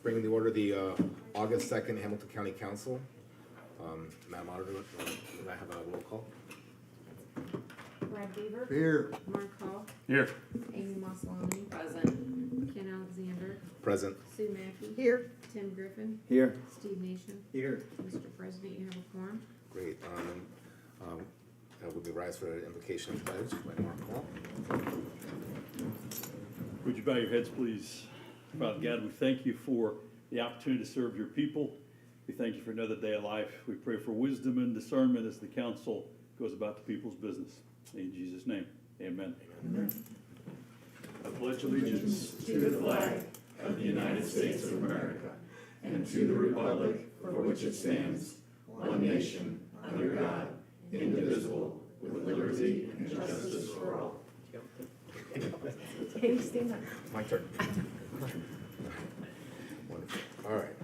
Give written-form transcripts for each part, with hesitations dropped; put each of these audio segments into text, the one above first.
Bringing the order the August 2nd Hamilton County Council. Madam Auditor, do I have a roll call? Brad Beaver. Here. Mark Hall. Here. Amy Maslany. Present. Ken Alexander. Present. Sue Mackey. Here. Tim Griffin. Here. Steve Nation. Here. Mr. President, you have a quorum. Great. Would we rise for the invocation and pledge by Mark Hall? Would you bow your heads, please? Father God, we thank you for the opportunity to serve your people. We thank you for another day of life. We pray for wisdom and discernment as the council goes about the people's business. In Jesus' name, amen. Amen. I pledge allegiance to the flag of the United States of America and to the republic for which it stands, one nation, under God, indivisible, with liberty and justice for all. Can you stand up? My turn. Wonderful. All right.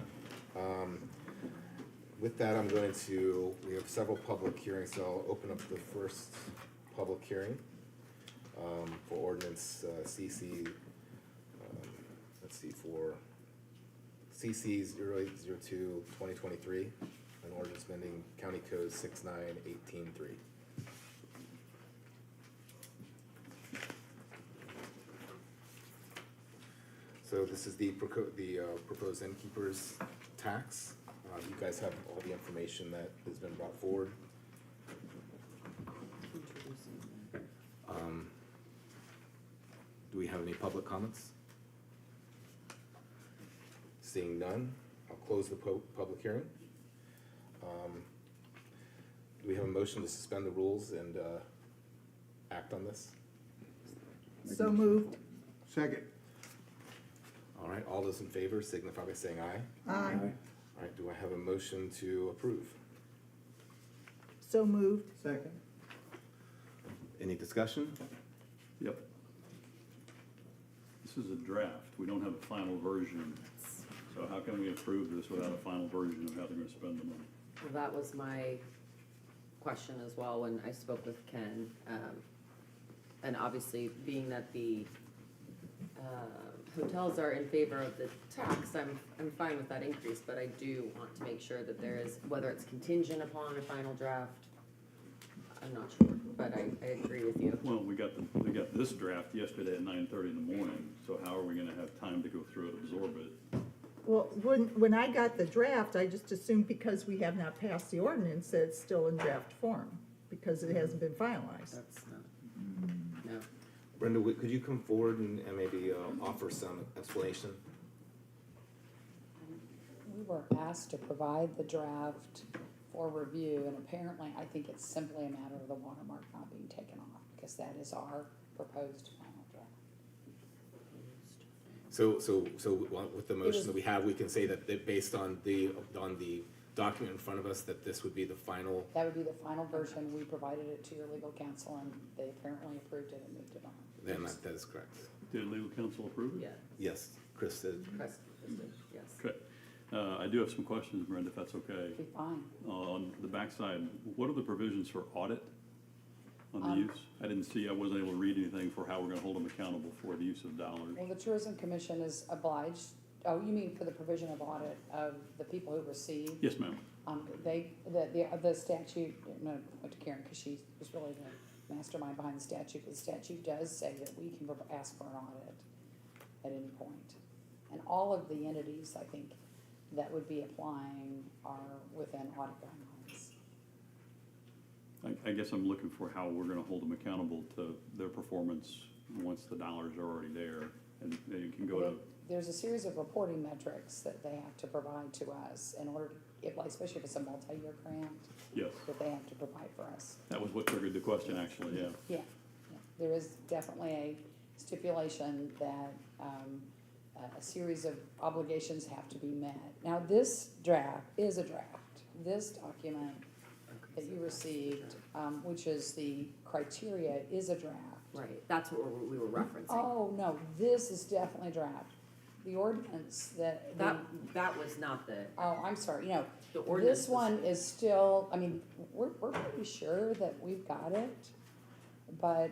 With that, we have several public hearings, so I'll open up the first public hearing for ordinance CC, for CC 0802-2023, an ordinance amending County Code 69183. So this is the proposed innkeeper's tax. You guys have all the information that has been brought forward. Do we have any public comments? Seeing none, I'll close the public hearing. Do we have a motion to suspend the rules and act on this? So moved. Second. All right, all those in favor signify by saying aye. Aye. All right, do I have a motion to approve? So moved. Second. Any discussion? Yep. This is a draft. We don't have a final version. So how can we approve this without a final version of how they're gonna spend the money? Well, that was my question as well when I spoke with Ken. And obviously, being that the hotels are in favor of the tax, I'm fine with that increase, but I do want to make sure that there is, whether it's contingent upon a final draft, I'm not sure, but I agree with you. Well, we got this draft yesterday at 9:30 in the morning, so how are we gonna have time to go through it, absorb it? Well, when I got the draft, I just assumed because we have not passed the ordinance that it's still in draft form, because it hasn't been finalized. That's not, no. Brenda, could you come forward and maybe offer some explanation? We were asked to provide the draft for review, and apparently, I think it's simply a matter of the watermark not being taken off, because that is our proposed final draft. So with the motion that we have, we can say that based on the document in front of us, that this would be the final. That would be the final version. We provided it to your legal counsel, and they apparently approved it and moved it on. Then that is correct. Did legal counsel approve it? Yeah, Yes, Chris said. yes. Okay. I do have some questions, Brenda, if that's okay. Be fine. On the backside, what are the provisions for audit on the use? I wasn't able to read anything for how we're gonna hold them accountable for the use of dollars. Well, the Tourism Commission is obliged, oh, you mean for the provision of audit of the people who receive? Yes, ma'am. The statute, I'm gonna point to Karen, because she was really the mastermind behind the statute. The statute does say that we can ask for an audit at any point. And all of the entities, I think, that would be applying are within audit guidelines. I guess I'm looking for how we're gonna hold them accountable to their performance once the dollars are already there, and they can go to. There's a series of reporting metrics that they have to provide to us in order to, especially if it's a multi-year grant, Yes, that they have to provide for us. that was what triggered the question, actually, yeah. Yeah, there is definitely a stipulation that a series of obligations have to be met. Now, this draft is a draft. This document that you received, which is the criteria, is a draft. Right, that's what we were referencing. Oh, no, this is definitely a draft. The ordinance that. That was not the, Oh, I'm sorry, the ordinance. this one is still, we're pretty sure that we've got it. But,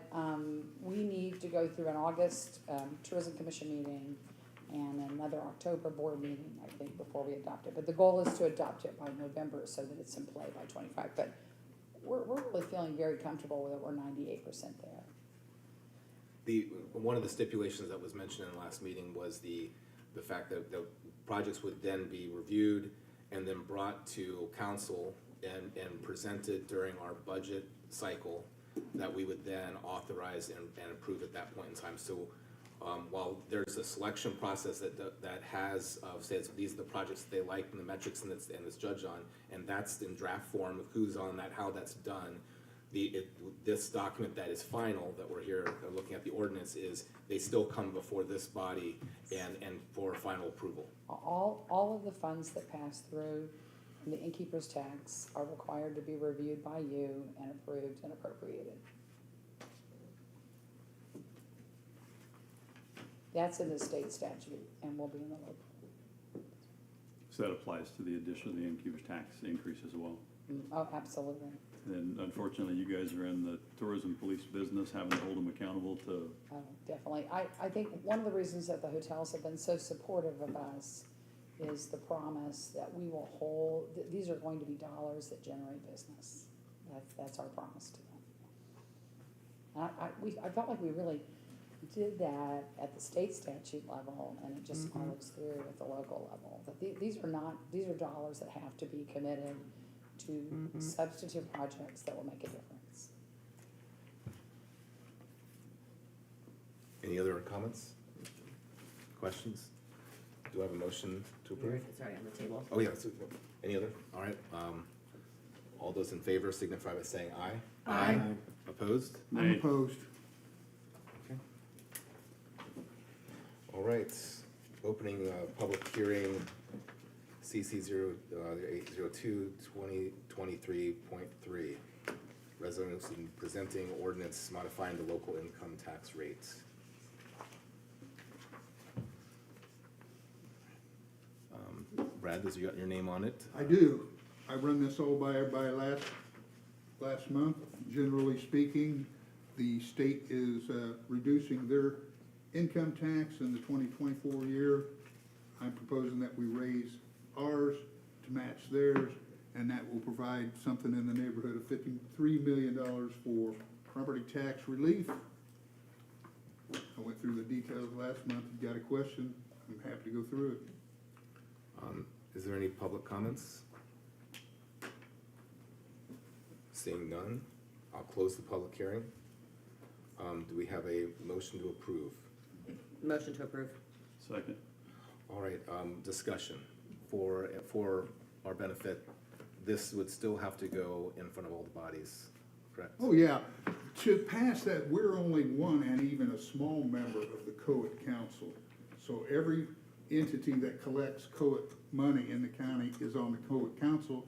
we need to go through an August, Tourism Commission meeting and another October board meeting, I think, before we adopt it. But the goal is to adopt it by November so that it's in play by 25. But we're really feeling very comfortable with it. We're 98% there. One of the stipulations that was mentioned in the last meeting was the fact that the projects would then be reviewed and then brought to council and presented during our budget cycle, that we would then authorize and approve at that point in time. So while there's a selection process that has, says these are the projects that they like and the metrics and it's judged on, and that's in draft form of who's on that, how that's done. This document that is final, that we're here looking at the ordinance, is they still come before this body and for final approval. All of the funds that pass through the innkeeper's tax are required to be reviewed by you and approved and appropriated. That's in the state statute and will be in the local. So that applies to the addition of the innkeeper's tax increase as well. Oh, absolutely. And unfortunately, you guys are in the tourism police business, having to hold them accountable to, Oh, definitely. I think one of the reasons that the hotels have been so supportive of us is the promise that we will hold, these are going to be dollars that generate business. That's our promise to them. And I felt like we really did that at the state statute level, and it just follows through at the local level. That these are dollars that have to be committed to substantive projects that will make a difference. Any other comments? Questions? Do I have a motion to approve? It's already on the table. Oh, yeah, so, any other? All right, all those in favor signify by saying aye. Aye. Opposed? I'm Nay. opposed. Okay. All right, opening, public hearing, CC 802-2023.3. Resolution presenting ordinance modifying the local income tax rate. Brad, has you got your name on it? I do. I run this all by everybody last month. Generally speaking, the state is reducing their income tax in the 2024 year. I'm proposing that we raise ours to match theirs, and that will provide something in the neighborhood of $53 million for property tax relief. I went through the details last month. If you got a question, I'm happy to go through it. Is there any public comments? Seeing none, I'll close the public hearing. Do we have a motion to approve? Motion to approve. second. All right, discussion. For our benefit, this would still have to go in front of all the bodies, correct? Oh, yeah. To pass that, we're only one and even a small member of the COIT Council. So every entity that collects COIT money in the county is on the COIT Council.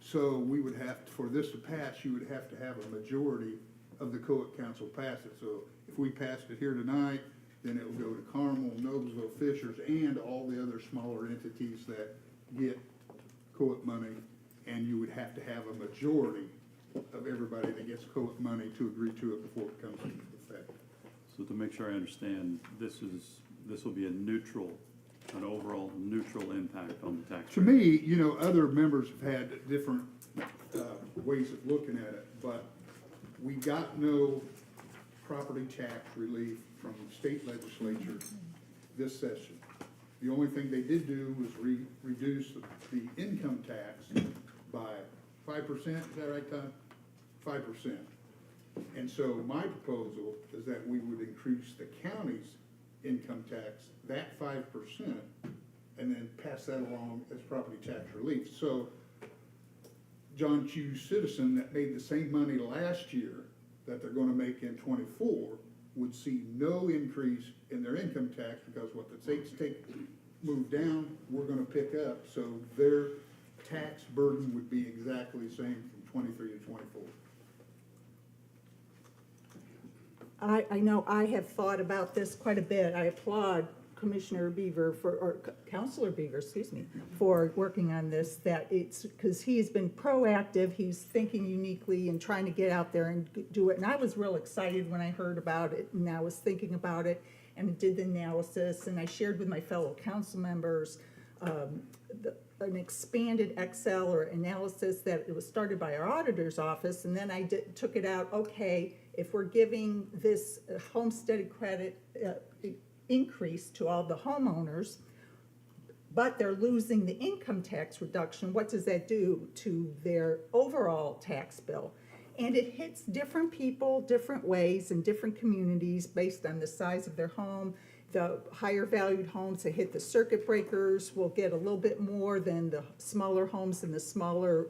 So we would have, for this to pass, you would have to have a majority of the COIT Council pass it. So if we passed it here tonight, then it will go to Carmel, Noblesville, Fishers, and all the other smaller entities that get COIT money. And you would have to have a majority of everybody that gets COIT money to agree to it before it comes into effect. So to make sure I understand, this will be an overall neutral impact on the tax To rate. me, you know, other members have had different ways of looking at it, but we got no property tax relief from the state legislature this session. The only thing they did do was reduce the income tax by 5%, is that right, Todd? 5%. And so my proposal is that we would increase the county's income tax, that 5%, and then pass that along as property tax relief. So John Q. Citizen that made the same money last year that they're gonna make in '24 would see no increase in their income tax, because what the states move down, we're gonna pick up. So their tax burden would be exactly the same from '23 to '24. I know I have thought about this quite a bit. I applaud Commissioner Beaver Counselor Beaver, excuse me, for working on this, that it's, because he's been proactive, he's thinking uniquely and trying to get out there and do it. And I was real excited when I heard about it, and I was thinking about it. and did the analysis, and I shared with my fellow council members, an expanded Excel or analysis that it was started by our auditor's office, and then I took it out, okay, if we're giving this homestead credit increase to all the homeowners, but they're losing the income tax reduction, what does that do to their overall tax bill? And it hits different people different ways in different communities based on the size of their home. The higher valued homes that hit the circuit breakers will get a little bit more than the smaller homes in the smaller,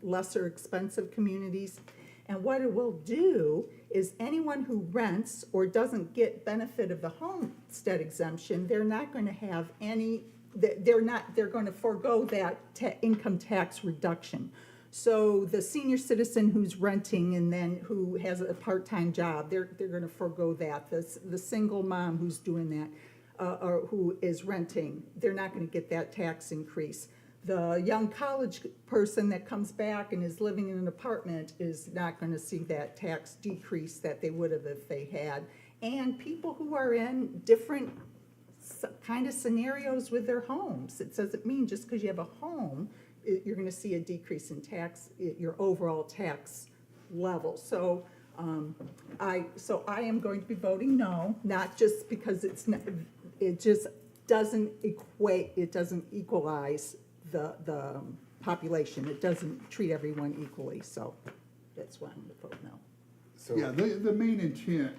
lesser expensive communities. And what it will do is anyone who rents or doesn't get benefit of the homestead exemption, they're not going to have any, they're going to forego that income tax reduction. So the senior citizen who's renting and then who has a part-time job, they're going to forego that. The single mom who's doing that, or who is renting, they're not going to get that tax increase. The young college person that comes back and is living in an apartment is not going to see that tax decrease that they would have if they had. And people who are in different kind of scenarios with their homes. It doesn't mean just because you have a home, you're going to see a decrease in tax, your overall tax level. So I am going to be voting no, not just because it's not, it just doesn't equate, it doesn't equalize the population. It doesn't treat everyone equally, so that's why I'm going to vote no. So, Yeah, the main intent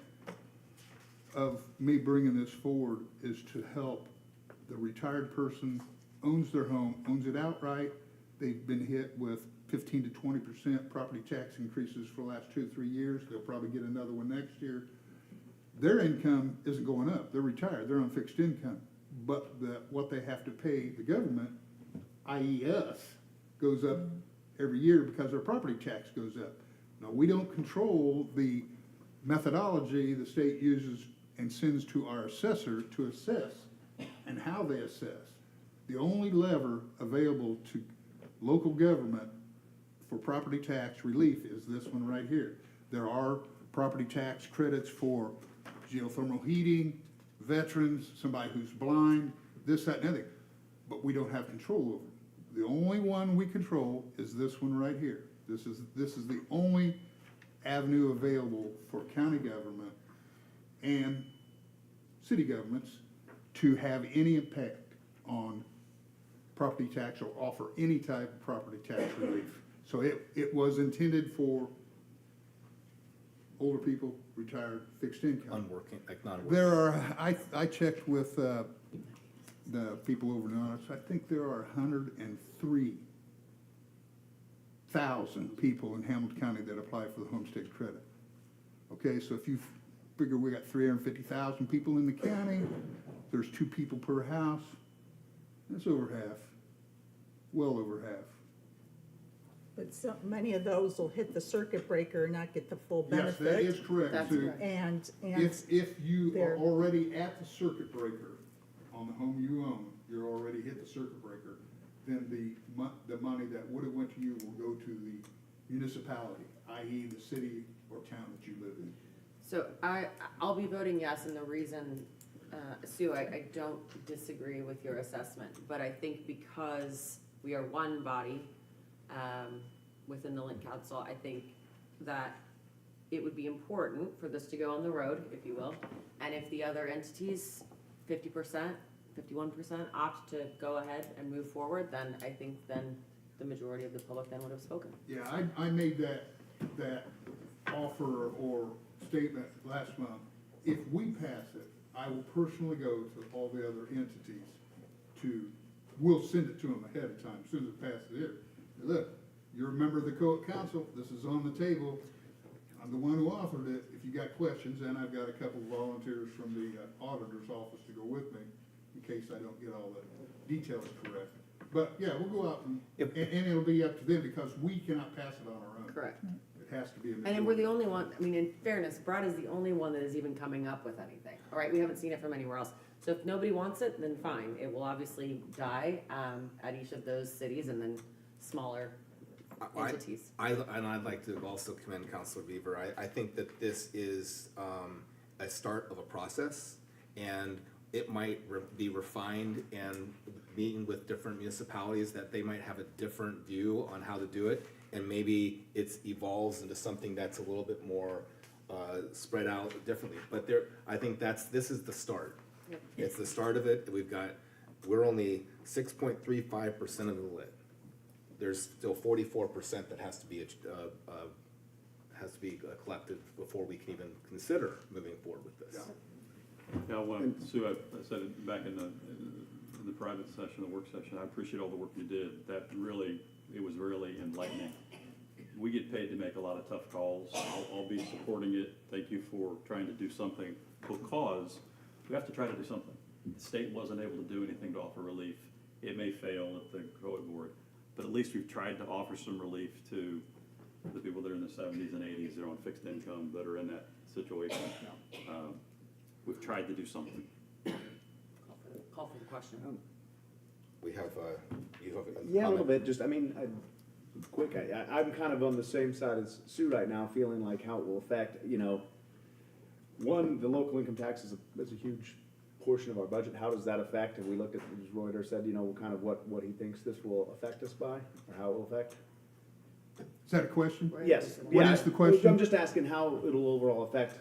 of me bringing this forward is to help the retired person, owns their home, owns it outright. They've been hit with 15 to 20% property tax increases for the last 2 or 3 years. They'll probably get another one next year. Their income isn't going up. They're retired. They're on fixed income. But what they have to pay the government, i.e. us, goes up every year because their property tax goes up. Now, we don't control the methodology the state uses and sends to our assessor to assess and how they assess. The only lever available to local government for property tax relief is this one right here. There are property tax credits for geothermal heating, veterans, somebody who's blind, this, that, and other, but we don't have control over it. The only one we control is this one right here. This is the only avenue available for county government and city governments to have any impact on property tax or offer any type of property tax relief. So it was intended for older people, retired, fixed income. unworking, like non-working. There are, I checked with the people over in Honest, I think there are 103,000 people in Hamilton County that apply for the homestead credit. Okay, so if you figure we got 350,000 people in the county, there's 2 people per house, that's over half, well over half. But so many of those will hit the circuit breaker and not get the full Yes, benefit. that is correct, That's Sue. correct. And If you are There. already at the circuit breaker on the home you own, you're already hit the circuit breaker, then the money that would have went to you will go to the municipality, i.e. the city or town that you live in. So I'll be voting yes, and the reason, Sue, I don't disagree with your assessment, but I think because we are one body, within the Lynn Council, I think that it would be important for this to go on the road, if you will, and if the other entities, 50%, 51% opt to go ahead and move forward, then I think then the majority of the public then would have spoken. Yeah, I made that offer or statement last month. If we pass it, I will personally go to all the other entities we'll send it to them ahead of time, as soon as it passes here. Look, you're a member of the council, this is on the table. I'm the one who offered it. If you got questions, and I've got a couple of volunteers from the auditor's office to go with me in case I don't get all the details correct. But yeah, we'll go out and it'll be up to them because we cannot pass it on our own. Correct. It has to be a And majority. then we're the only one, I mean, in fairness, Brad is the only one that is even coming up with anything, all right? We haven't seen it from anywhere else. So if nobody wants it, then fine. It will obviously die, at each of those cities and then smaller entities. And I'd like to also commend Councilor Beaver. I think that this is a start of a process. And it might be refined, and meeting with different municipalities that they might have a different view on how to do it. And maybe it evolves into something that's a little bit more spread out differently. But I think this is the start. Yep. It's the start of it. We're only 6.35% of the lit. There's still 44% that has to be collected before we can even consider moving forward with this. Yeah, Sue, I said it back in the private session, the work session, I appreciate all the work you did. It was really enlightening. We get paid to make a lot of tough calls. I'll be supporting it. Thank you for trying to do something, because we have to try to do something. The state wasn't able to do anything to offer relief. It may fail at the COVID board, but at least we've tried to offer some relief to the people that are in the 70s and 80s that are on fixed income, that are in that situation. We've tried to do something. Call for the question. We have, you have a comment? Yeah, a little bit, just, I mean, I'm kind of on the same side as Sue right now, feeling like how it will affect, one, the local income tax is a huge portion of our budget. How does that affect? Have we looked at, as Reuter said, kind of what he thinks this will affect us by, or how it will affect? Is that a question? Yes. What yeah, is the question? I'm just asking how it'll overall affect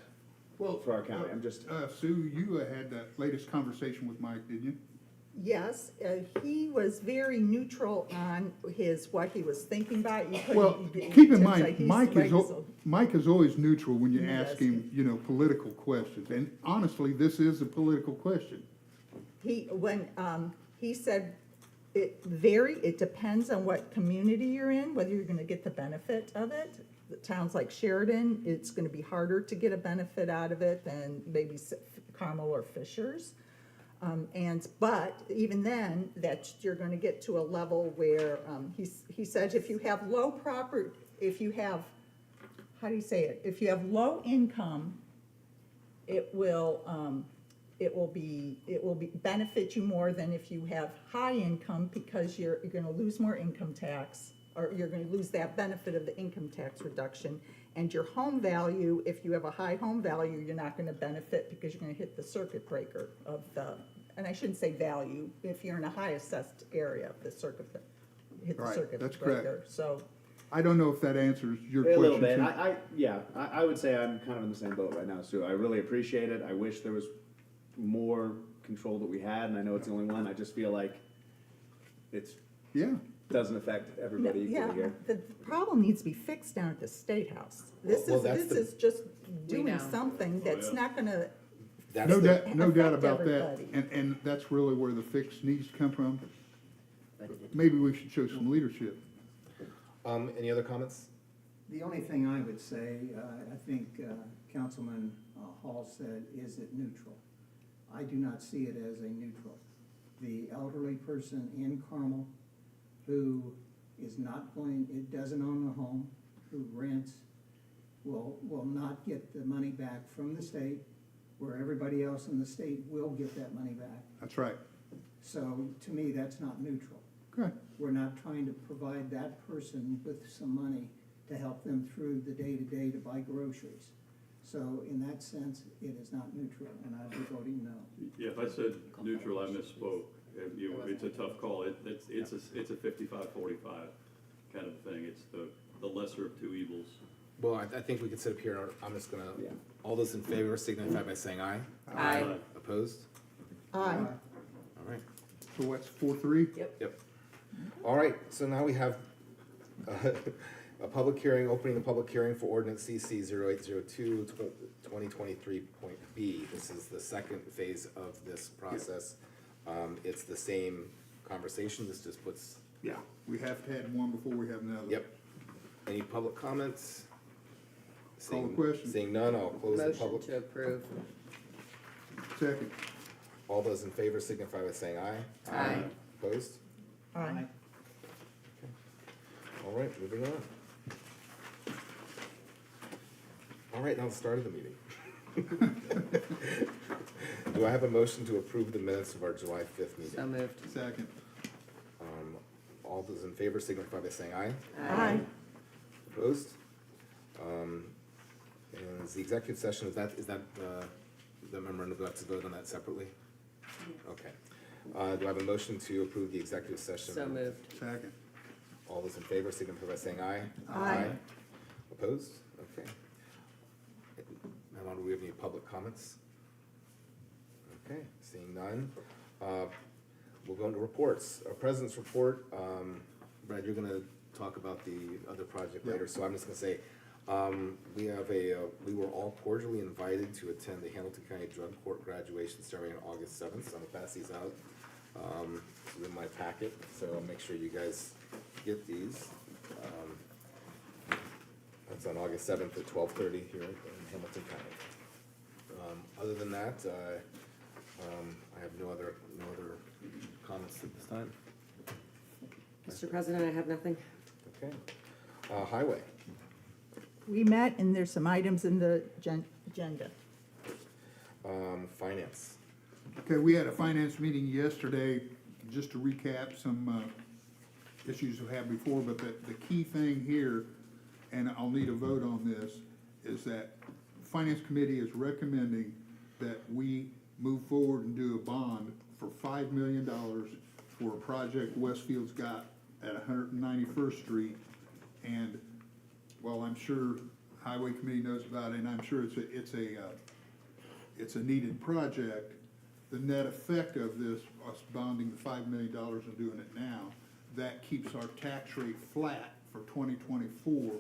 Well, for our county. I'm just. Sue, you had that latest conversation with Mike, didn't you? Yes, he was very neutral on what he was thinking about. You couldn't- Well, you- keep in Tim's mind, like, he's Mike right, is, so- Mike is always neutral when you Yes. ask him, political questions. And honestly, this is a political question. He said, it depends on what community you're in, whether you're gonna get the benefit of it. The towns like Sheridan, it's gonna be harder to get a benefit out of it than maybe Carmel or Fishers. But even then, that you're gonna get to a level where, he said if you have how do you say it? If you have low income, it will benefit you more than if you have high income, because you're gonna lose more income tax, or you're gonna lose that benefit of the income tax reduction. And your home value, if you have a high home value, you're not gonna benefit because you're gonna hit the circuit breaker and I shouldn't say value, if you're in a high assessed area, hit the Right, circuit that's correct. breaker, so. I don't know if that answers your A question. little bit. Sue. I would say I'm kind of in the same boat right now, Sue. I really appreciate it. I wish there was more control that we had, and I know it's the only one. I just feel like it Yeah, doesn't affect everybody equally Yeah, here. the problem needs to be fixed down at the State House. This Well, is, that's this is just doing know. something that's yeah. not gonna, That's no the- doubt, no doubt affect about that. everybody. And that's really where the fix needs to come from. Maybe we should show some leadership. Any other comments? The only thing I would say, I think Councilman Hall said, is it neutral? I do not see it as a neutral. The elderly person in Carmel who is not going, it doesn't own a home, who rents, will not get the money back from the state, where everybody else in the state will get that money back. That's right. So to me, that's not neutral. Good. We're not trying to provide that person with some money to help them through the day-to-day to buy groceries. So in that sense, it is not neutral, and I'd be voting no. Yeah, if I said neutral, I misspoke. It's a tough call. It's a 55-45 kind of thing. It's the lesser of two evils. Well, I think we could sit up here, I'm just gonna, Yeah. all those in favor signify by saying aye. Aye. Opposed? aye. All right. So what's 4-3? Yep. All right, so now we have a public hearing, opening the public hearing for ordinance CC 0802 2023.B. This is the second phase of this process. It's the same conversation, this just puts, Yeah. We have to have one before we have another. yep. Any public comments? Call the Seeing- question. Seeing none, I'll close the Motion public. to approve. Second. All those in favor signify by saying aye. Aye. Opposed? Aye. All right, moving on. All right, now the start of the meeting. Do I have a motion to approve the minutes of our July 5th meeting? So moved. Second. All those in favor signify by saying aye. Aye. Opposed? And is the executive session, is that the memorandum, do I have to vote on that separately? Okay. Do I have a motion to approve the executive session? So moved. Second. All those in favor, signify by saying aye. Aye. Opposed? Okay. Now, do we have any public comments? Okay, seeing none. We'll go into reports. Our president's report, Brad, you're gonna talk about the other project later, so I'm just gonna say, we were all cordially invited to attend the Hamilton County Drug Court graduation ceremony on August 7th, so I'm gonna pass these out. It's in my packet, so I'll make sure you guys get these. That's on August 7th at 12:30 here in Hamilton County. Other than that, I have no other comments at this time. Mr. President, I have nothing. Okay. Highway. We met and there's some items in the agenda. Finance. Okay, we had a finance meeting yesterday, just to recap some issues we had before, but the key thing here, and I'll need a vote on this, is that Finance Committee is recommending that we move forward and do a bond for $5 million for a project Westfield's got at 191st Street. And, well, I'm sure Highway Committee knows about it, and I'm sure it's a needed project. The net effect of this, us bonding the $5 million and doing it now, that keeps our tax rate flat for 2024.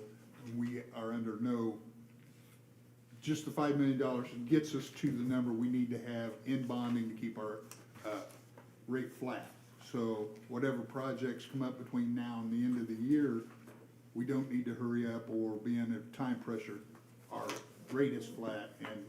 We are under no, just the $5 million gets us to the number we need to have in bonding to keep our rate flat. So whatever projects come up between now and the end of the year, we don't need to hurry up or be under time pressure. Our rate is flat, and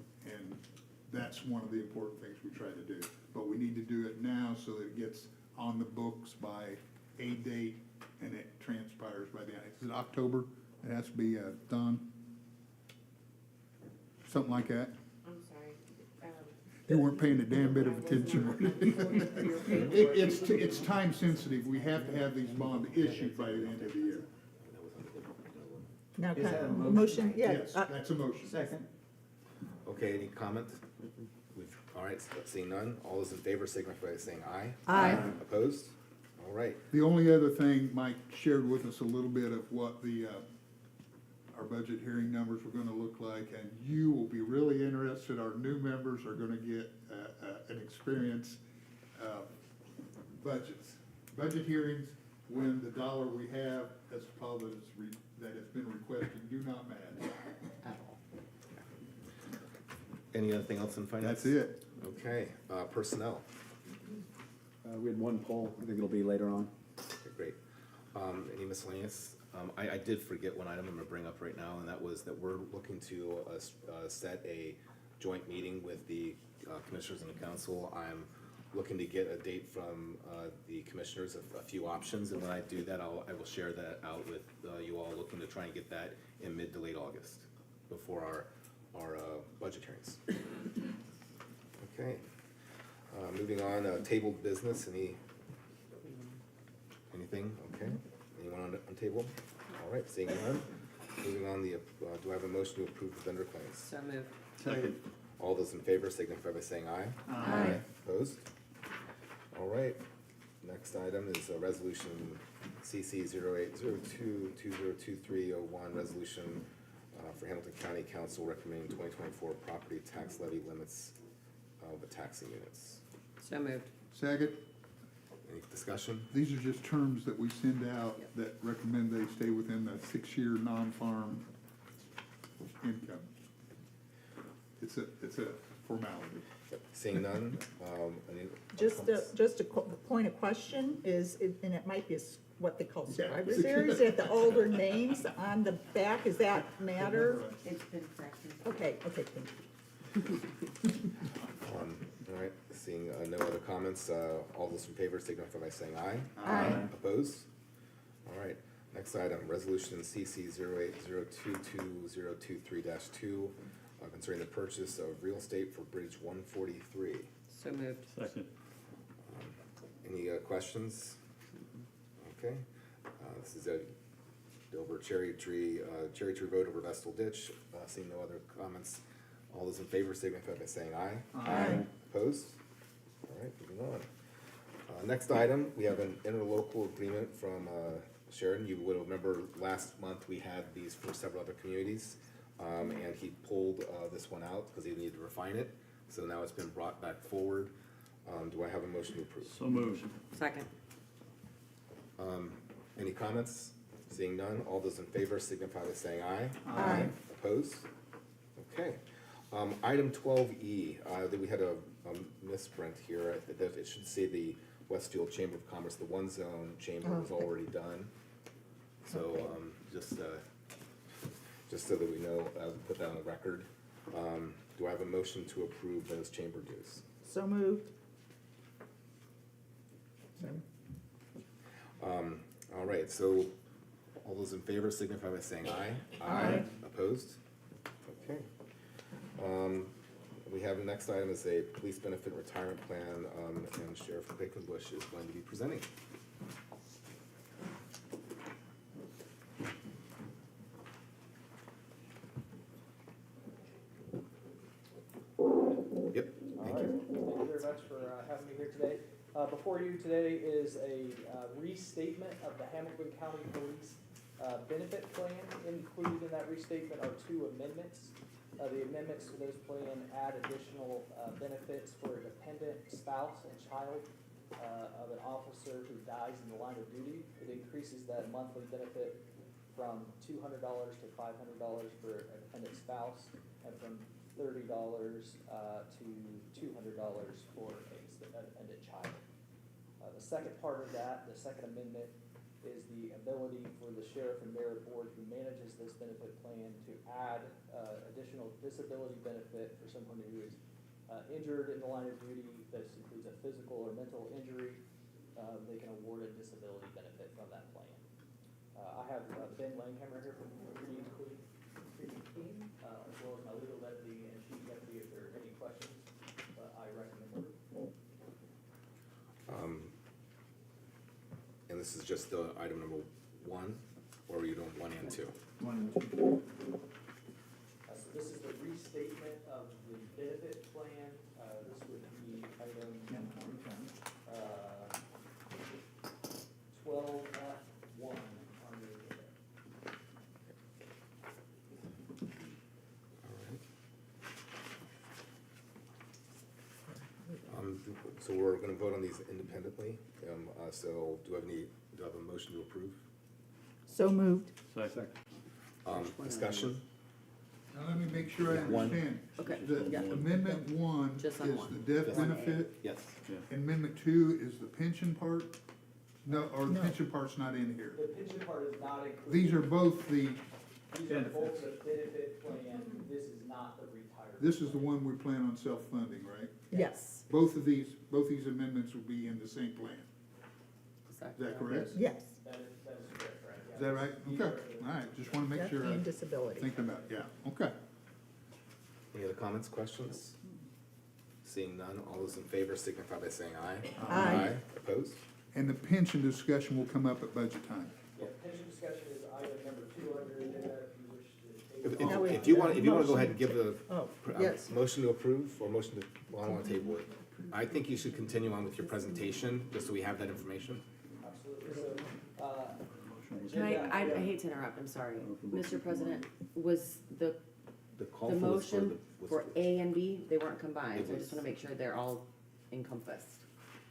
that's one of the important things we try to do. But we need to do it now so that it gets on the books by a date and it transpires by the end. Is it October? It has to be done? Something like that? I'm sorry. You weren't paying a damn bit of attention. It's time sensitive. We have to have these bonds issued by the end of the year. Now, Is that a motion, yeah. Yes, that's a motion. Second. Okay, any comment? All right, seeing none. All those in favor signify by saying aye. Aye. Opposed? All right. The only other thing, Mike shared with us a little bit of what our budget hearing numbers were gonna look like, and you will be really interested. Our new members are gonna get an experience budget hearings, when the dollar we have, as Paul that has been requested, do not match. At all. Anything else in finance? That's it. Okay, personnel. We had one poll, I think it'll be later on. Okay, great. Any miscellaneous? I did forget one item I'm gonna bring up right now, and that was that we're looking to set a joint meeting with the commissioners and the council. I'm looking to get a date from the commissioners of a few options, and when I do that, I will share that out with you all, looking to try and get that in mid to late August, before our budget hearings. Okay, moving on, tabled business, anything, okay? Anyone on table? All right, seeing none. Moving on, do I have a motion to approve the vendor claims? So moved. Second. All those in favor signify by saying aye. Aye. Opposed? All right, next item is a resolution CC 0802202301, resolution for Hamilton County Council recommending 2024 property tax levy limits of the taxing units. So moved. Second. Any discussion? These are just terms that we send out that recommend they stay within the 6-year non-farm income. It's a formality. Yep. Seeing none, any Just comments? a point of question is, and it might be what they call Yeah. subscriber series, that the older names on the back, does that matter? It's been corrected. Okay, thank you. All right, seeing no other comments, all those in favor signify by saying aye. Aye. Opposed? All right, next item, resolution CC 08022023-2, concerning the purchase of real estate for Bridge 143. So moved. Second. Any questions? Okay, this is over Cherry Tree Road over Vestal Ditch. Seeing no other comments, All those in favor signify by saying aye. Aye. Opposed? All right, moving on. Next item, we have an interlocal agreement from Sheridan. You would remember last month we had these for several other communities. And he pulled this one out because he needed to refine it. So now it's been brought back forward. Do I have a motion to approve? So moved. Second. Any comments? Seeing none, all those in favor signify by saying aye. Aye. Opposed? Okay. Item 12E, that we had a misprint here, that it should say the Westfield Chamber of Commerce, the one zone chamber was Okay. already done. So, just so that we know, put that on the record. Do I have a motion to approve those chamber dues? So moved. All right, so all those in favor signify by saying aye. Aye. Opposed? Okay. We have, the next item is a police benefit retirement plan, and Sheriff Quakenbush is going to be presenting. Yep, All thank right, you. thank you very much for having me here today. Before you today is a restatement of the Hamilton County Police benefit plan. Included in that restatement are two amendments. The amendments to those plan add additional benefits for a dependent spouse and child of an officer who dies in the line of duty. It increases that monthly benefit from $200 to $500 for a dependent spouse, and from $30 to $200 for a dependent child. The second part of that, the second amendment, is the ability for the sheriff and merit board who manages this benefit plan to add additional disability benefit for someone who is injured in the line of duty. This includes a physical or mental injury. They can award a disability benefit from that plan. I have Ben Langhammer here from the Redeemed team, as well as my legal deputy and chief deputy, if there are any questions, I recommend approval. And this is just the item number 1, or are you doing 1 and 2? One and two. So this is the restatement of the benefit plan. This would be item Yeah, okay. 12F1 on the agenda. All right. So we're gonna vote on these independently. So do I have a motion to approve? So moved. Second. Discussion? Now, let me make sure I One. understand. Okay, The yeah. Amendment 1 is Just on one. the death Just- benefit, Yes. Amendment 2 is the pension part? No, or the No. pension part's not in here. The pension part is not included. These are both the, These are both the benefit plan. This is not the retirement. this is the one we plan on self-funding, right? Yes. Both these amendments will be in the same plan. Is that correct? Yes. That is correct, right? Is that right? Okay, all right, just wanna make Death sure I'm and disability. thinking about, yeah, okay. Any other comments, questions? Seeing none, all those in favor signify by saying aye. Aye. Opposed? And the pension discussion will come up at budget time. Yeah, pension discussion is item number 2 on your agenda, if you wish to If, take. Now we- if you want to go ahead and give the Oh, yes. motion to approve, or motion to, well, I don't want to table it. I think you should continue on with your presentation, just so we have that information. Absolutely, so, Can I agenda hate to interrupt, I'm sorry. Mr. President, was the The call The for was for motion was for A and B, they weren't combined, It so I just was- wanna make sure they're all encompassed.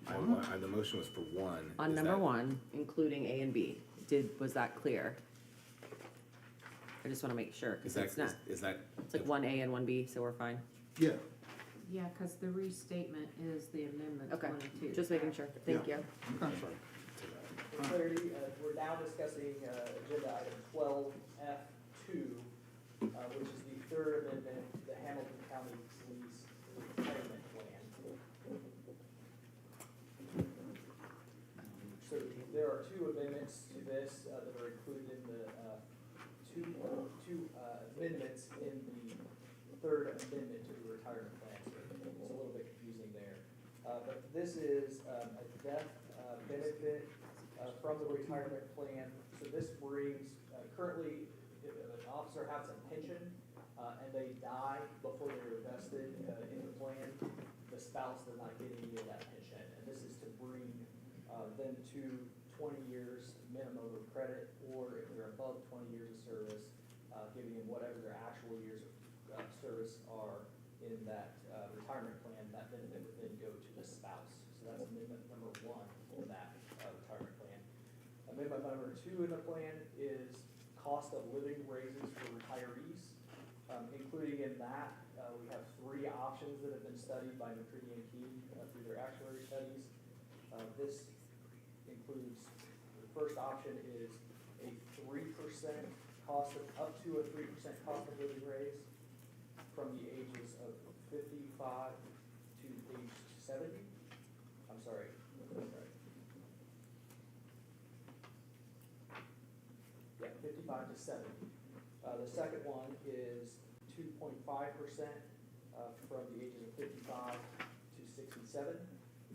the motion was for 1. On Is number that- 1, including A and B, was that clear? I just wanna make sure, Is cause it's not, is that? it's like 1A and 1B, so we're fine. Yeah, Yeah, cause the restatement is the amendment Okay, 1 and 2. just making sure, thank you. okay. For clarity, we're now discussing agenda item 12F2, which is the third amendment to the Hamilton County Police Retirement Plan. So there are 2 amendments to this that are included in the two amendments in the third amendment to the retirement plan. So it's a little bit confusing there. But this is a death benefit from the retirement plan. So this brings, currently, if an officer has a pension, and they die before they're vested in the plan, the spouse does not get any of that pension. And this is to bring them to 20 years minimum of credit, or if they're above 20 years of service, giving them whatever their actual years of service are in that retirement plan. That benefit would then go to the spouse. So that's amendment number 1 for that retirement plan. Amendment number 2 in the plan is cost of living raises for retirees, including in that, we have 3 options that have been studied by McCready and Key through their actuary studies. This includes, the first option is a 3% cost of, up to a 3% cost of living raise from the ages of 55 to age 70. I'm sorry. Yeah, 55 to 70. The second one is 2.5% from the ages of 55 to 67.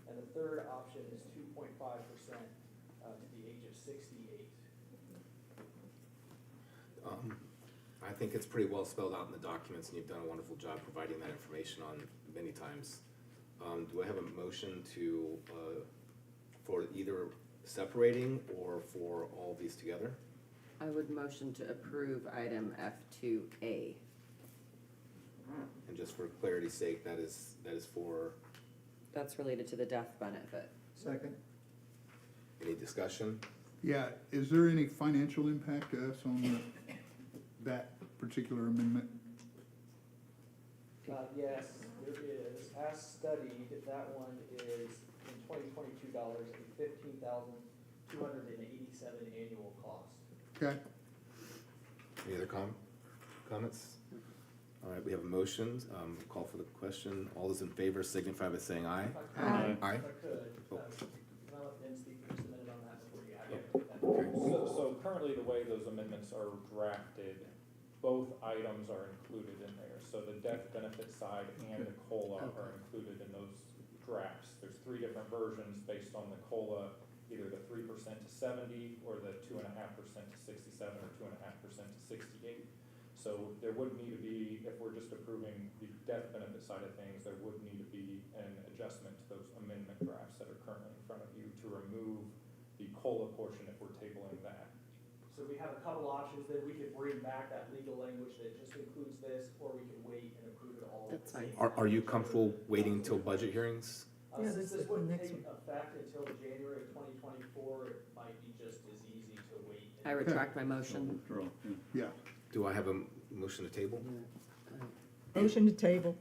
And the third option is 2.5% to the age of 68. I think it's pretty well spelled out in the documents, and you've done a wonderful job providing that information on many times. Do I have a motion to, for either separating or for all of these together? I would motion to approve item F2A. And just for clarity's sake, that is for, That's related to the death benefit. Second? any discussion? Yeah, is there any financial impact to us on that particular amendment? Yes, there is. As studied, that one is in 2022 dollars, a $15,287 annual cost. Okay, Any other comments? All right, we have a motion, call for the question. All those in favor signify by saying aye. Aye. Aye. If I could, can I let Ben speak for just a minute on that before you add that? Okay. So currently, the way those amendments are drafted, both items are included in there. So the death benefit side and the COLA are included in those drafts. There's 3 different versions based on the COLA, either the 3% to 70, or the 2.5% to 67, or 2.5% to 68. So there would need to be, if we're just approving the death benefit side of things, there would need to be an adjustment to those amendment drafts that are currently in front of you to remove the COLA portion if we're tabling that. So we have a couple options, then we could bring back that legal language that just includes this, or we could wait and approve it all. at That's the same fine. Are you time. comfortable waiting till budget hearings? Yeah, Since that's this the wouldn't next take effect until January of 2024, it might be just as easy to wait. I retract my motion. yeah, Do I have a motion to table? Motion to table.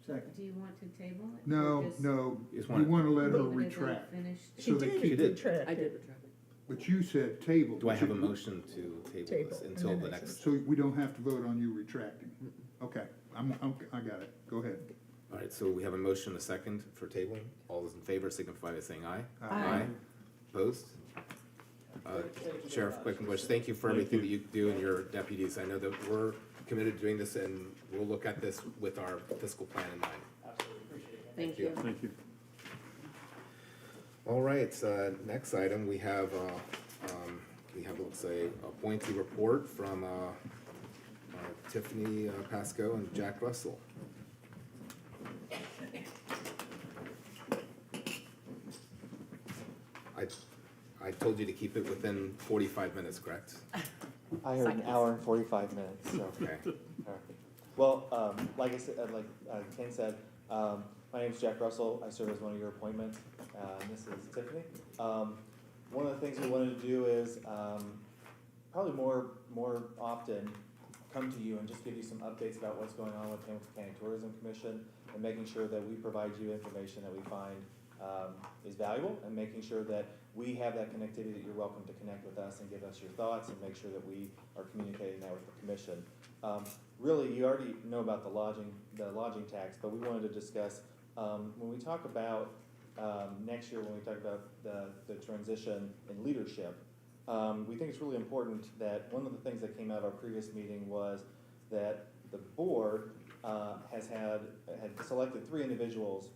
Second? Do you want to table it? no, Or just no, You just we want- wanna let her leave it as a retract, finished? She So they did keep- did. retract I it. did retract it. but you said table. Do I have a motion to table Table, this and until then the I next? said- So we don't have to vote on you retracting? Okay, I got it, go ahead. All right, so we have a motion, a second for tabling. All those in favor signify by saying aye. Aye. Opposed? Thank you very Sheriff much. Quickenbush, thank you for everything that you do and your deputies. I know that we're committed to doing this, and we'll look at this with our fiscal plan in mind. Absolutely, appreciate it. Thank you. Thank you. All right, next item, we have, let's say, appointee report from Tiffany Pasco and Jack Russell. I told you to keep it within 45 minutes, correct? I heard an hour and 45 minutes, so. Okay. Well, like I said, like Ken said, my name's Jack Russell. I serve as one of your appointments. And this is Tiffany. One of the things we wanted to do is probably more often come to you and just give you some updates about what's going on with Hamilton County Tourism Commission and making sure that we provide you information that we find is valuable, and making sure that we have that connectivity, that you're welcome to connect with us and give us your thoughts and make sure that we are communicating that with the commission. Really, you already know about the lodging tax, but we wanted to discuss, when we talk about next year, when we talk about the transition in leadership, we think it's really important that one of the things that came out of our previous meeting was that the board had selected 3 individuals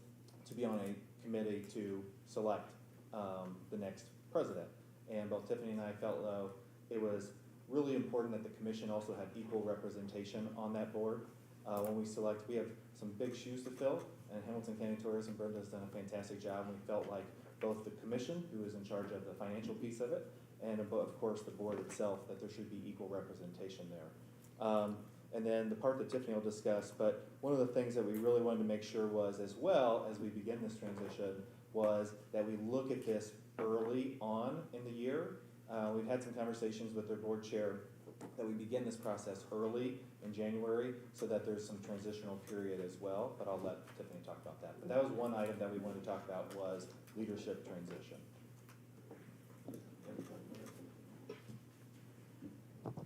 to be on a committee to select the next president. And both Tiffany and I felt it was really important that the commission also had equal representation on that board. When we select, we have some big shoes to fill, and Hamilton County Tourism, Brenda's done a fantastic job. We felt like both the commission, who is in charge of the financial piece of it, and of course the board itself, that there should be equal representation there. And then the part that Tiffany will discuss, but one of the things that we really wanted to make sure was, as well as we begin this transition, was that we look at this early on in the year. We've had some conversations with their board chair that we begin this process early in January so that there's some transitional period as well, but I'll let Tiffany talk about that. But that was one item that we wanted to talk about, was leadership transition.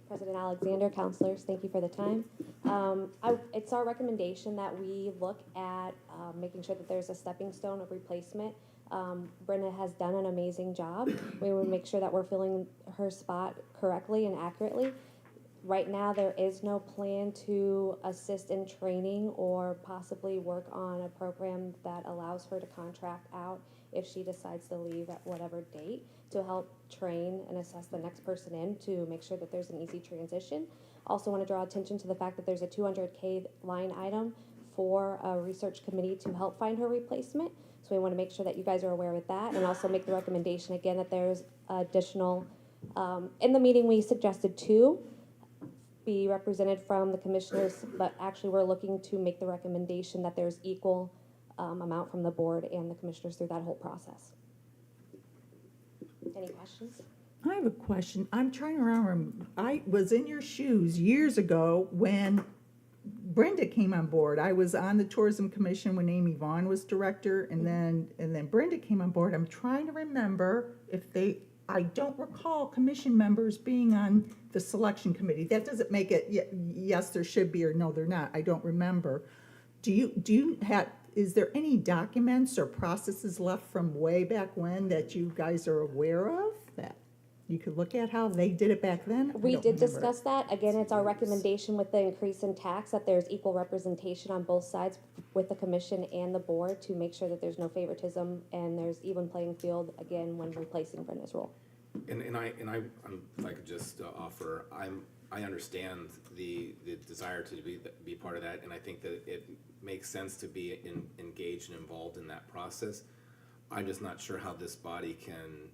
President Alexander, counselors, thank you for the time. It's our recommendation that we look at making sure that there's a stepping stone of replacement. Brenda has done an amazing job. We will make sure that we're filling her spot correctly and accurately. Right now, there is no plan to assist in training or possibly work on a program that allows her to contract out if she decides to leave at whatever date, to help train and assess the next person in to make sure that there's an easy transition. Also want to draw attention to the fact that there's a $200K line item for a research committee to help find her replacement. So we want to make sure that you guys are aware of that, and also make the recommendation again that there's additional, in the meeting we suggested 2 be represented from the commissioners, but actually we're looking to make the recommendation that there's equal amount from the board and the commissioners through that whole process. Any questions? I have a question. I'm trying to remember, I was in your shoes years ago when Brenda came on board. I was on the tourism commission when Amy Vaughn was director, and then Brenda came on board. I'm trying to remember if I don't recall commission members being on the selection committee. That doesn't make it, yes, there should be, or no, they're not. I don't remember. Is there any documents or processes left from way back when that you guys are aware of that you could look at how they did it back then? I We don't did remember. discuss that. Again, it's our recommendation with the increase in tax that there's equal representation on both sides with the commission and the board to make sure that there's no favoritism and there's even playing field, again, when replacing Brenda's role. And if I could just offer, I understand the desire to be part of that, and I think that it makes sense to be engaged and involved in that process. I'm just not sure how this body can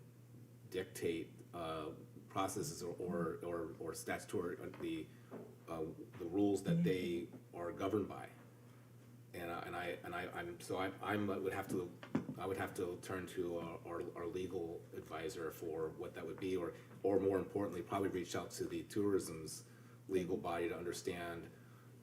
dictate processes or statutory the rules that they are governed by. I would have to turn to our legal advisor for what that would be, or more importantly, probably reach out to the tourism's legal body to understand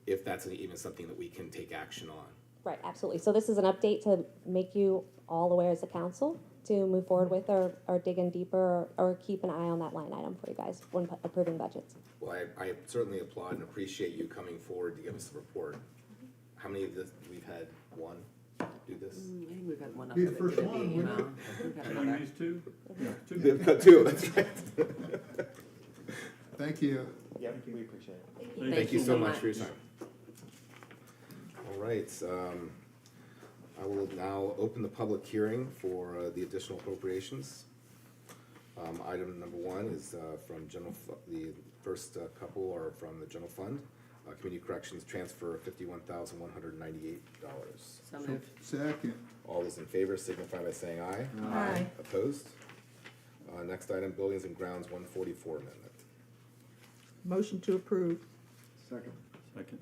if that's even something that we can take action on. Right, absolutely. So this is an update to make you all aware as a council to move forward with or dig in deeper or keep an eye on that line item for you guys when approving budgets. Well, I certainly applaud and appreciate you coming forward to give us a report. How many of this, we've had one do this? I think we've got one Be other the that first did it one, via wouldn't email. We've got Among another. these two? They've got 2, that's right. Thank you. Yep, we appreciate it. Thank you so much for your time. All right, I will now open the public hearing for the additional appropriations. Item number 1 is from the first couple are from the general fund. Community corrections transfer $51,198. So moved. Second. All those in favor signify by saying aye. Aye. Opposed? Next item, buildings and grounds 144 amendment. Motion to approve. Second. Second.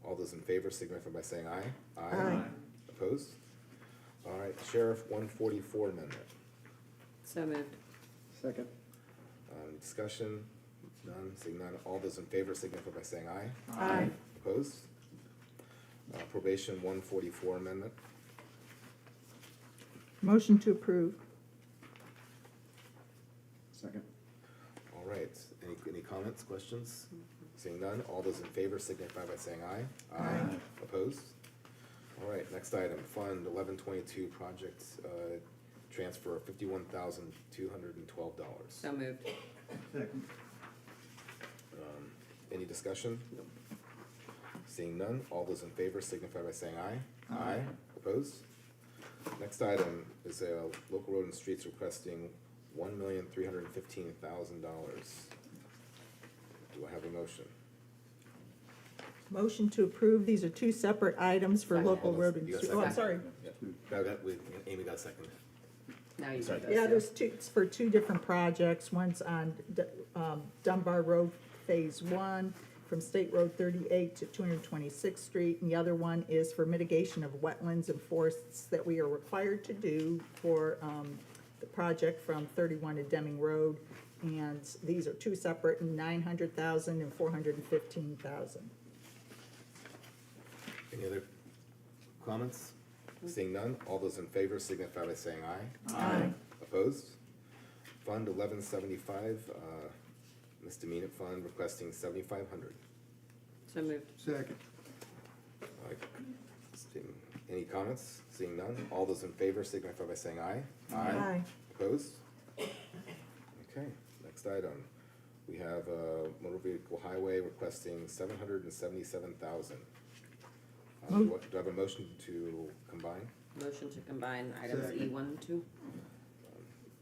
All those in favor signify by saying aye. Aye. Opposed? All right, Sheriff 144 amendment. So moved. Second. Discussion? None, seeing none. All those in favor signify by saying aye. Aye. Opposed? Probation 144 amendment. Motion to approve. Second. All right, any comments, questions? Seeing none, all those in favor signify by saying aye. Aye. Opposed? All right, next item, Fund 1122 project transfer of $51,212. So moved. Second. Any discussion? Seeing none, all those in favor signify by saying aye. Aye. Opposed? Next item is local road and streets requesting $1,315,000 Do I have a motion? Motion to approve, these are two separate items for Second. local road and You got a street. Oh, I'm second? sorry. Amy got a second. Now you Sorry. do this. Yeah, there's two, it's for two different projects. One's on Dunbar Road Phase One, from State Road 38 to 226th Street, and the other one is for mitigation of wetlands and forests that we are required to do for the project from 31 to Deming Road. And these are two separate, 900,000 and 415,000. Any other comments? Seeing none, all those in favor signify by saying aye. Aye. Opposed? Fund 1175, misdemeanor fund requesting 7,500. So moved. Second. Any comments? Seeing none, all those in favor signify by saying aye. Aye. Opposed? Okay, next item. We have motor vehicle highway requesting 777,000. Do I have a motion to combine? Motion to combine items Second. E1 and 2.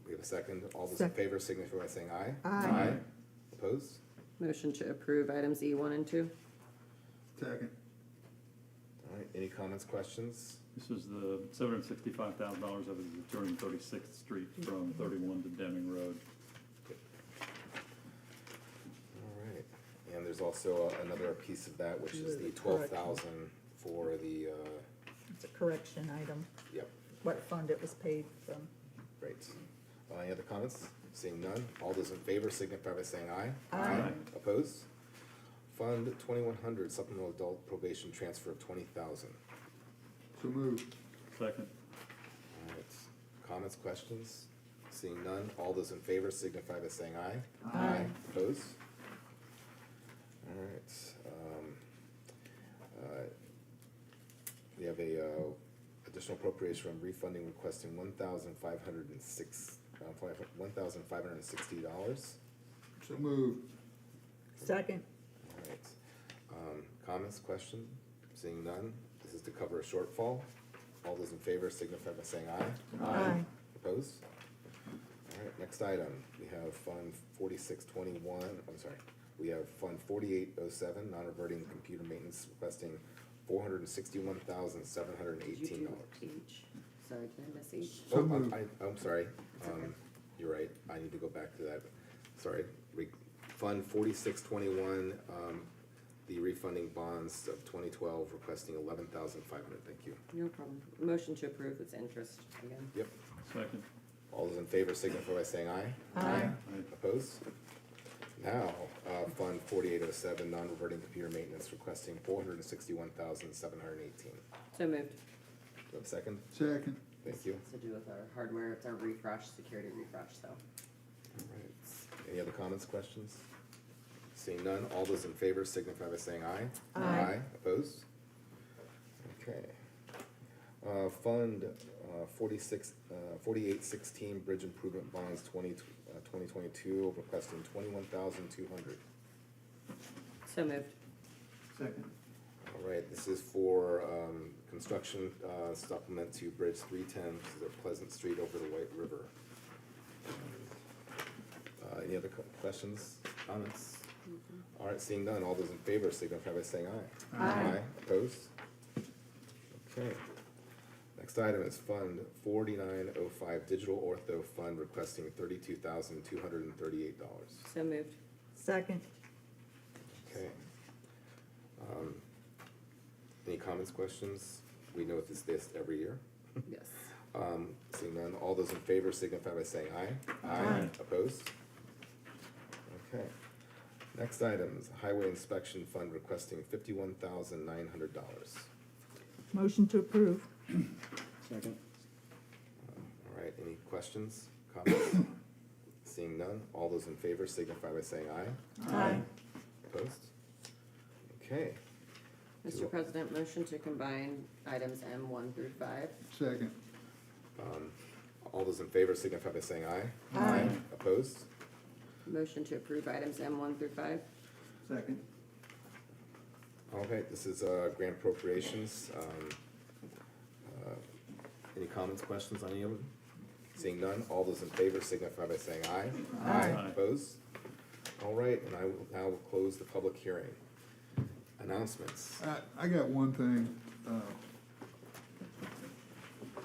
We have a second. All those in Second. favor signify by saying aye. Aye. Opposed? Motion to approve items E1 and 2. Second. All right, any comments, questions? This is the $765,000 of it is the 236th Street from 31 to Deming Road. All right, and there's also another piece of that, which is the 12,000 for the, It's a correction item, yep, what fund it was paid from. great. Any other comments? Seeing none, all those in favor signify by saying aye. Aye. Opposed? Fund 2100 supplemental adult probation transfer of 20,000. So moved. Second. All right, comments, questions? Seeing none, all those in favor signify by saying aye. Aye. Opposed? All right, we have a additional appropriation from refunding requesting $1,560. So moved. Second. All right, comments, questions? Seeing none, this is to cover a shortfall. All those in favor signify by saying aye. Aye. Opposed? All right, next item, we have Fund 4621, we have Fund 4807, non-reverting computer maintenance requesting $461,718. Did you do H? Sorry, did I miss H? So moved. I'm sorry, you're right, I need to go back to that, sorry. Fund 4621, the refunding bonds of 2012 requesting $11,500, thank you. No problem. Motion to approve with interest again. Yep, Second. all those in favor signify by saying aye. Aye. Opposed? Now, Fund 4807, non-reverting computer maintenance requesting $461,718. So moved. Do you have a second? Second. Thank you. It's to do with our hardware. It's our refresh, security refresh, so. All right. Any other comments, questions? Seeing none, all those in favor signify by saying aye. Aye. Opposed? Okay. Fund 4816, Bridge Improvement Bonds 2022, requesting $21,200. So moved. Second. All right, this is for construction supplement to Bridge 310, this is at Pleasant Street over the White River. Any other questions, comments? All right, seeing none, all those in favor signify by saying aye. Aye. Opposed? Okay. Next item is Fund 4905, Digital Ortho Fund requesting $32,238. So moved. Second. Okay. Any comments, questions? We know this every year. Yes. Seeing none, all those in favor signify by saying aye. Aye. Opposed? Okay. Next item is Highway Inspection Fund requesting $51,900. Motion to approve. Second. All right, any questions, comments? Seeing none, all those in favor signify by saying aye. Aye. Opposed? Okay. Mr. President, motion to combine items M1 through 5. Second. All those in favor signify by saying aye. Aye. Opposed? Motion to approve items M1 through 5. Second. Okay, this is grant appropriations. Any comments, questions on any of them? Seeing none, all those in favor signify by saying aye. Aye. Opposed? All right, and I will now close the public hearing. Announcements. I got one thing,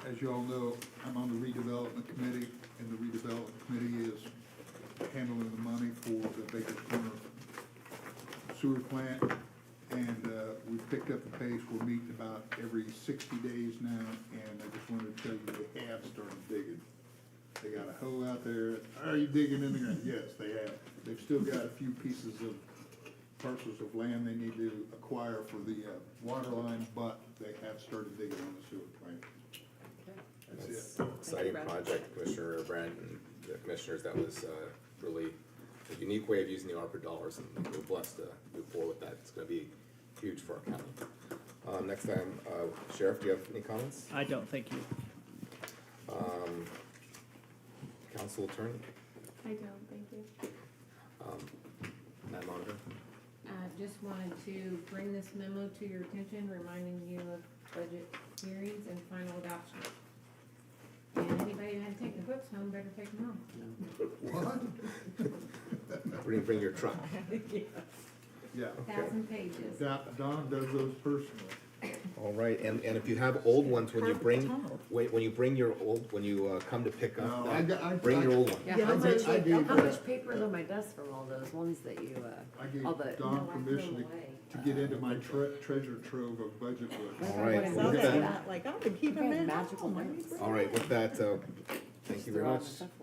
as you all know, I'm on the redevelopment committee, and the redevelopment committee is handling the money for the Baker's Corner sewer plant, and, we picked up the pace, we're meeting about every 60 days now, and I just wanted to tell you, they have started digging. They got a hoe out there, are you digging in the ground? Yes, they have. They've still got a few pieces of parcels of land they need to acquire for the, water line, but they have started digging on the sewer plant. That's That's it. an exciting Brent. project, Commissioner Brent and the commissioners. That was really a unique way of using the ARPA dollars, and we're blessed to move forward with that. It's gonna be huge for our county. Next time, Sheriff, do you have any comments? I don't, thank you. Council Attorney, I don't, thank you. Madam Auditor? Just wanted to bring this memo to your attention, reminding you of budget hearings and final adoption. And anybody who hadn't taken the books home, better take them home. What? Bring your truck. Yeah. 1,000 pages. Don does those personally. All right, and if you have old ones, when you bring, Carpal when you bring your old, when you come to pick No, up I that, bring your old one. Yeah, Yeah, how I much, gave- I gave, how much paper is on my desk from all those ones that you, I gave all the. Don No, I threw permission them away. to get into my treasure trove of budget books. All right, What well, is with that? that, Like, I would keep I them had in. magical home. notes. all right, with that, thank you very Throw all much. the stuff away.